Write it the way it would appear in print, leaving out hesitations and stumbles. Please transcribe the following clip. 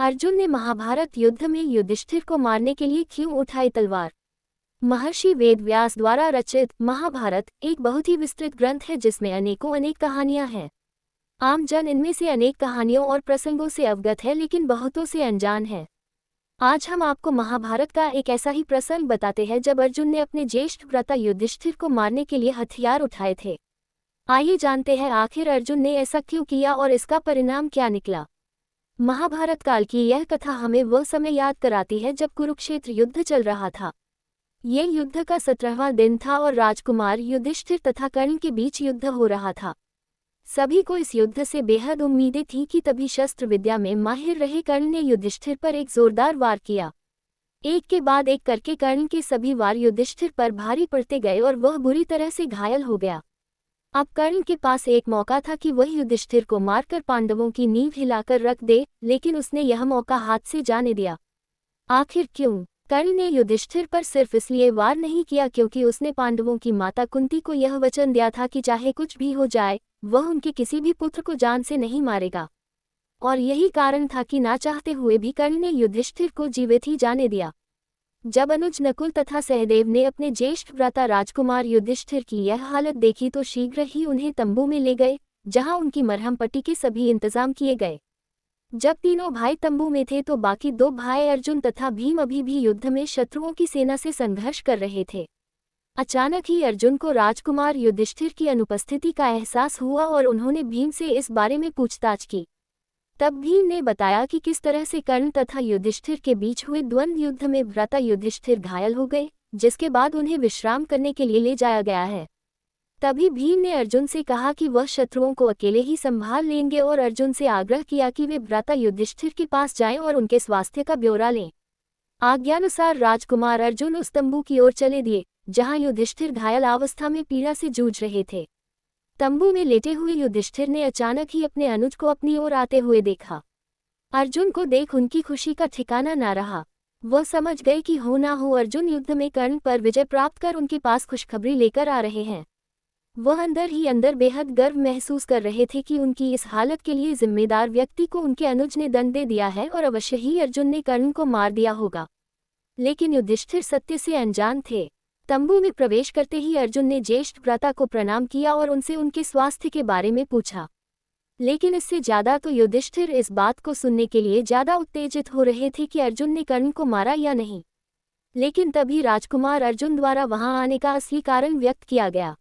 अर्जुन ने महाभारत युद्ध में युधिष्ठिर को मारने के लिए क्यों उठाई तलवार। महर्षि वेदव्यास द्वारा रचित महाभारत एक बहुत ही विस्तृत ग्रंथ है जिसमें अनेक कहानियां हैं। आम जन इनमें से अनेक कहानियों और प्रसंगों से अवगत है लेकिन बहुतों से अनजान है। आज हम आपको महाभारत का एक ऐसा ही प्रसंग बताते हैं जब अर्जुन ने अपने ज्येष्ठ भ्राता युधिष्ठिर को मारने के लिए हथियार उठाए थे। आइए जानते हैं आखिर अर्जुन ने ऐसा क्यों किया और इसका परिणाम क्या निकला। महाभारत काल की यह कथा हमें वह समय याद कराती है जब कुरुक्षेत्र युद्ध चल रहा था। ये युद्ध का 17वां दिन था और राजकुमार युधिष्ठिर तथा कर्ण के बीच युद्ध हो रहा था। सभी को इस युद्ध से बेहद उम्मीदें थीं कि तभी शस्त्र विद्या में माहिर रहे कर्ण ने युधिष्ठिर पर एक जोरदार वार किया। एक के बाद एक करके कर्ण के सभी वार युधिष्ठिर पर भारी पड़ते गए और वह बुरी तरह से घायल हो गया। अब कर्ण के पास एक मौका था कि वह युधिष्ठिर को मारकर पांडवों की नींव हिलाकर रख दे, लेकिन उसने यह मौका हाथ से जाने दिया। आखिर क्यों? कर्ण ने युधिष्ठिर पर सिर्फ इसलिए वार नहीं किया क्योंकि उसने पांडवों की माता कुंती को यह वचन दिया था कि चाहे कुछ भी हो जाए वह उनके किसी भी पुत्र को जान से नहीं मारेगा। और यही कारण था कि ना चाहते हुए भी कर्ण ने युधिष्ठिर को जीवित ही जाने दिया। जब अनुज नकुल तथा सहदेव ने अपने ज्येष्ठ भ्राता राजकुमार युधिष्ठिर की यह हालत देखी तो शीघ्र ही उन्हें तंबू में ले गए, जहां उनकी मरहम पट्टी के सभी इंतजाम किए गए। जब तीनों भाई तंबू में थे तो बाकी दो भाई अर्जुन तथा भीम अभी भी युद्ध में शत्रुओं की सेना से संघर्ष कर रहे थे। अचानक ही अर्जुन को राजकुमार युधिष्ठिर की अनुपस्थिति का एहसास हुआ और उन्होंने भीम से इस बारे में पूछताछ की। तब भीम ने बताया कि किस तरह से कर्ण तथा युधिष्ठिर के बीच हुए द्वंद्व युद्ध में भ्राता युधिष्ठिर घायल हो गए, जिसके बाद उन्हें विश्राम करने के लिए ले जाया गया है। तभी भीम ने अर्जुन से कहा कि वह शत्रुओं को अकेले ही संभाल लेंगे और अर्जुन से आग्रह किया कि वे भ्राता युधिष्ठिर के पास जाएं और उनके स्वास्थ्य का ब्यौरा लें। आज्ञानुसार राजकुमार अर्जुन उस तंबू की ओर चले दिए जहां युधिष्ठिर घायल अवस्था में पीड़ा से जूझ रहे थे। तंबू में लेटे हुए युधिष्ठिर ने अचानक ही अपने अनुज को अपनी ओर आते हुए देखा। अर्जुन को देख उनकी खुशी का ठिकाना न रहा। वह समझ गए कि हो ना हो अर्जुन युद्ध में कर्ण पर विजय प्राप्त कर उनके पास खुशखबरी लेकर आ रहे हैं। वह अंदर ही अंदर बेहद गर्व महसूस कर रहे थे कि उनकी इस हालत के लिए जिम्मेदार व्यक्ति को उनके अनुज ने दंड दे दिया है और अवश्य ही अर्जुन ने कर्ण को मार दिया होगा। लेकिन युधिष्ठिर सत्य से अनजान थे। तंबू में प्रवेश करते ही अर्जुन ने ज्येष्ठ भ्राता को प्रणाम किया और उनसे उनके स्वास्थ्य के बारे में पूछा। लेकिन इससे ज्यादा तो युधिष्ठिर इस बात को सुनने के लिए ज्यादा उत्तेजित हो रहे थे कि अर्जुन ने कर्ण को मारा या नहीं। लेकिन तभी राजकुमार अर्जुन द्वारा वहां आने का असली कारण व्यक्त किया गया।